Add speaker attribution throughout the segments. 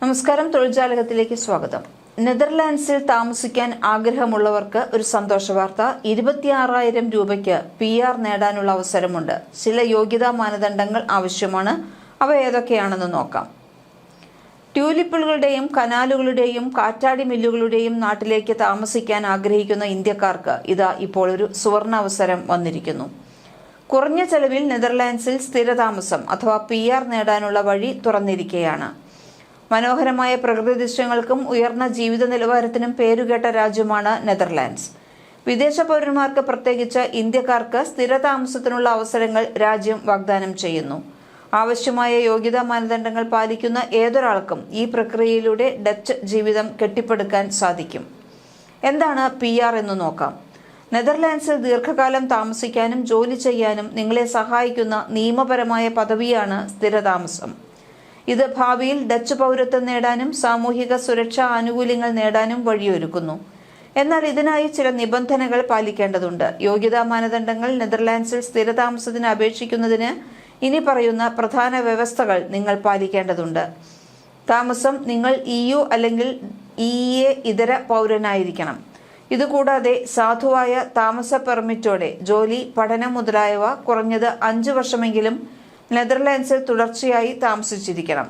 Speaker 1: നമസ്കാരം, തൊഴിൽജാലകത്തിലേക്ക് സ്വാഗതം. നെതർലാൻഡ്സിൽ താമസിക്കാൻ ആഗ്രഹമുള്ളവർക്ക് ഒരു സന്തോഷ വാർത്ത. 26,000 രൂപയ്ക്ക് PR നേടാനുള്ള അവസരമുണ്ട്. ചില യോഗ്യതാ മാനദണ്ഡങ്ങൾ ആവശ്യമാണ്. അവ ഏതൊക്കെയാണെന്ന് നോക്കാം. ട്യൂലിപ്പുകളുടെയും കനാലുകളുടെയും കാറ്റാടി മില്ലുകളുടെയും നാട്ടിലേക്ക് താമസിക്കാൻ ആഗ്രഹിക്കുന്ന ഇന്ത്യക്കാർക്ക് ഇതാ ഇപ്പോൾ ഒരു സുവർണ അവസരം വന്നിരിക്കുന്നു. കുറഞ്ഞ ചെലവിൽ നെതർലാൻഡ്സിൽ സ്ഥിരതാമസം അഥവാ PR നേടാനുള്ള വഴി തുറന്നിരിക്കുകയാണ്. മനോഹരമായ പ്രകൃതി ദൃശ്യങ്ങൾക്കും ഉയർന്ന ജീവിത നിലവാരത്തിനും പേരുകേട്ട രാജ്യമാണ് നെതർലാൻഡ്സ്. വിദേശ പൗരന്മാർക്ക്, പ്രത്യേകിച്ച് ഇന്ത്യക്കാർക്ക് സ്ഥിരതാമസത്തിനുള്ള അവസരങ്ങൾ രാജ്യം വാഗ്ദാനം ചെയ്യുന്നു. ആവശ്യമായ യോഗ്യതാ മാനദണ്ഡങ്ങൾ പാലിക്കുന്ന ഏതൊരാൾക്കും ഈ പ്രക്രിയയിലൂടെ ഡച്ച് ജീവിതം കെട്ടിപ്പടുക്കാൻ സാധിക്കും. എന്താണ് PR എന്ന് നോക്കാം. നെതർലാൻഡ്സിൽ ദീർഘകാലം താമസിക്കാനും ജോലി ചെയ്യാനും നിങ്ങളെ സഹായിക്കുന്ന നിയമപരമായ പദവിയാണ് സ്ഥിരതാമസം. ഇത് ഭാവിയിൽ ഡച്ച് പൗരത്വം നേടാനും സാമൂഹിക സുരക്ഷാ ആനുകൂല്യങ്ങൾ നേടാനും വഴിയൊരുക്കുന്നു. എന്നാൽ ഇതിനായി ചില നിബന്ധനകൾ പാലിക്കേണ്ടതുണ്ട്. യോഗ്യതാ മാനദണ്ഡങ്ങൾ. നെതർലാൻഡ്സിൽ സ്ഥിരതാമസത്തിന് അപേക്ഷിക്കുന്നതിന് ഇനി പറയുന്ന പ്രധാന വ്യവസ്ഥകൾ നിങ്ങൾ പാലിക്കേണ്ടതുണ്ട്. താമസം. നിങ്ങൾ EU അല്ലെങ്കിൽ EEA ഇതര പൗരനായിരിക്കണം. ഇതുകൂടാതെ സാധുവായ താമസ പെർമിറ്റോടെ ജോലി, പഠനം മുതലായവ കുറഞ്ഞത് 5 വർഷമെങ്കിലും നെതർലാൻഡ്സിൽ തുടർച്ചയായി താമസിച്ചിരിക്കണം.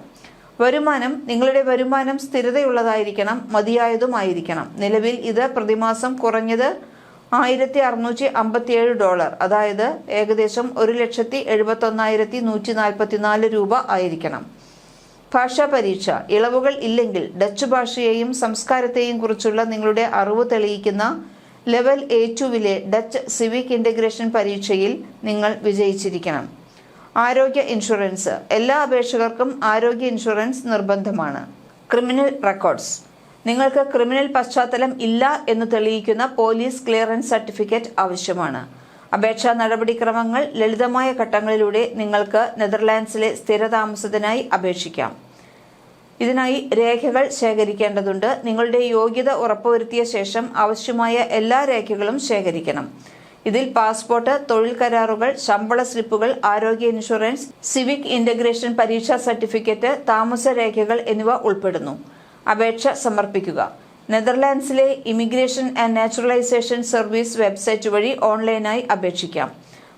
Speaker 1: വരുമാനം. നിങ്ങളുടെ വരുമാനം സ്ഥിരതയുള്ളതായിരിക്കണം, മതിയായതുമായിരിക്കണം. നിലവിൽ ഇത് പ്രതിമാസം കുറഞ്ഞത് $1,657, അതായത് ഏകദേശം 1,71,144 രൂപ ആയിരിക്കണം. ഭാഷാ പരീക്ഷ. ഇളവുകൾ ഇല്ലെങ്കിൽ ഡച്ച് ഭാഷയെയും സംസ്കാരത്തെയും കുറിച്ചുള്ള നിങ്ങളുടെ അറിവ് തെളിയിക്കുന്ന level A2 Dutch civic integration പരീക്ഷയിൽ നിങ്ങൾ വിജയിച്ചിരിക്കണം. ആരോഗ്യ ഇൻഷുറൻസ്. എല്ലാ അപേക്ഷകർക്കും ആരോഗ്യ ഇൻഷുറൻസ് നിർബന്ധമാണ്. Criminal records. നിങ്ങൾക്ക് ക്രിമിനൽ പശ്ചാത്തലം ഇല്ല എന്ന് തെളിയിക്കുന്ന പോലീസ് ക്ലിയറൻസ് സർട്ടിഫിക്കറ്റ് ആവശ്യമാണ്. അപേക്ഷാ നടപടിക്രമങ്ങൾ. ലളിതമായ ഘട്ടങ്ങളിലൂടെ നിങ്ങൾക്ക് നെതർലാൻഡ്സിലെ സ്ഥിരതാമസത്തിനായി അപേക്ഷിക്കാം. ഇതിനായി രേഖകൾ ശേഖരിക്കേണ്ടതുണ്ട്. നിങ്ങളുടെ യോഗ്യത ഉറപ്പുവരുത്തിയ ശേഷം ആവശ്യമായ എല്ലാ രേഖകളും ശേഖരിക്കണം. ഇതിൽ പാസ്പോർട്ട്, തൊഴിൽ കരാറുകൾ, ശമ്പള സ്ലിപ്പുകൾ, ആരോഗ്യ ഇൻഷുറൻസ്, സിവിക് ഇന്റഗ്രേഷൻ പരീക്ഷാ സർട്ടിഫിക്കറ്റ്, താമസ രേഖകൾ എന്നിവ ഉൾപ്പെടുന്നു. അപേക്ഷ സമർപ്പിക്കുക. നെതർലാൻഡ്സിലെ immigration and naturalisation service website വഴി ഓൺലൈനായി അപേക്ഷിക്കാം.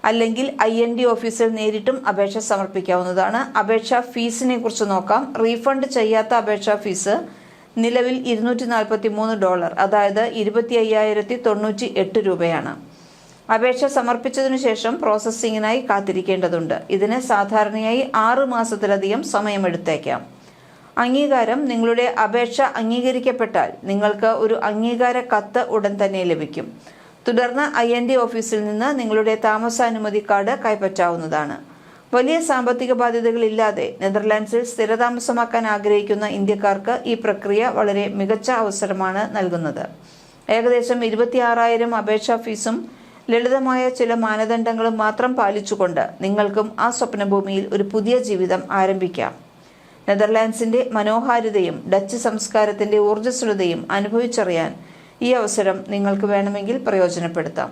Speaker 1: അല്ലെങ്കിൽ IND ഓഫീസിൽ നേരിട്ടും അപേക്ഷ സമർപ്പിക്കാവുന്നതാണ്. അപേക്ഷാ ഫീസിനെ കുറിച്ച് നോക്കാം. റീഫണ്ട് ചെയ്യാത്ത അപേക്ഷാ ഫീസ് നിലവിൽ $243, അതായത് 25,098 രൂപയാണ്. അപേക്ഷ സമർപ്പിച്ചതിനു ശേഷം പ്രോസസ്സിങ്ങിനായി കാത്തിരിക്കേണ്ടതുണ്ട്. ഇതിന് സാധാരണയായി 6 മാസത്തിലധികം സമയമെടുത്തേക്കാം. അംഗീകാരം. നിങ്ങളുടെ അപേക്ഷ അംഗീകരിക്കപ്പെട്ടാൽ നിങ്ങൾക്ക് ഒരു അംഗീകാര കത്ത് ഉടൻ തന്നെ ലഭിക്കും. തുടർന്ന് IND ഓഫീസിൽ നിന്ന് നിങ്ങളുടെ താമസാനുമതി കാർഡ് കൈപ്പറ്റാവുന്നതാണ്. വലിയ സാമ്പത്തിക ബാധ്യതകളില്ലാതെ നെതർലാൻഡ്സിൽ സ്ഥിരതാമസമാക്കാൻ ആഗ്രഹിക്കുന്ന ഇന്ത്യക്കാർക്ക് ഈ പ്രക്രിയ വളരെ മികച്ച അവസരമാണ് നൽകുന്നത്. ഏകദേശം 26,000 അപേക്ഷാ ഫീസും ലളിതമായ ചില മാനദണ്ഡങ്ങളും മാത്രം പാലിച്ചുകൊണ്ട് നിങ്ങൾക്കും ആ സ്വപ്നഭൂമിയിൽ ഒരു പുതിയ ജീവിതം ആരംഭിക്കാം. നെതർലാൻഡ്സിന്റെ മനോഹാരിതയും ഡച്ച് സംസ്കാരത്തിന്റെ ഊർജ്ജസ്വലതയും അനുഭവിച്ചറിയാൻ ഈ അവസരം നിങ്ങൾക്ക് വേണമെങ്കിൽ പ്രയോജനപ്പെടുത്താം.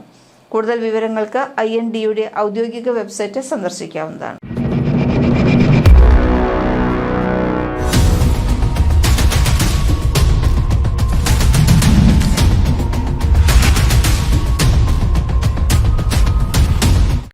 Speaker 1: കൂടുതൽ വിവരങ്ങൾക്ക് INDയുടെ ഔദ്യോഗിക വെബ്സൈറ്റ് സന്ദർശിക്കാവുന്നതാണ്.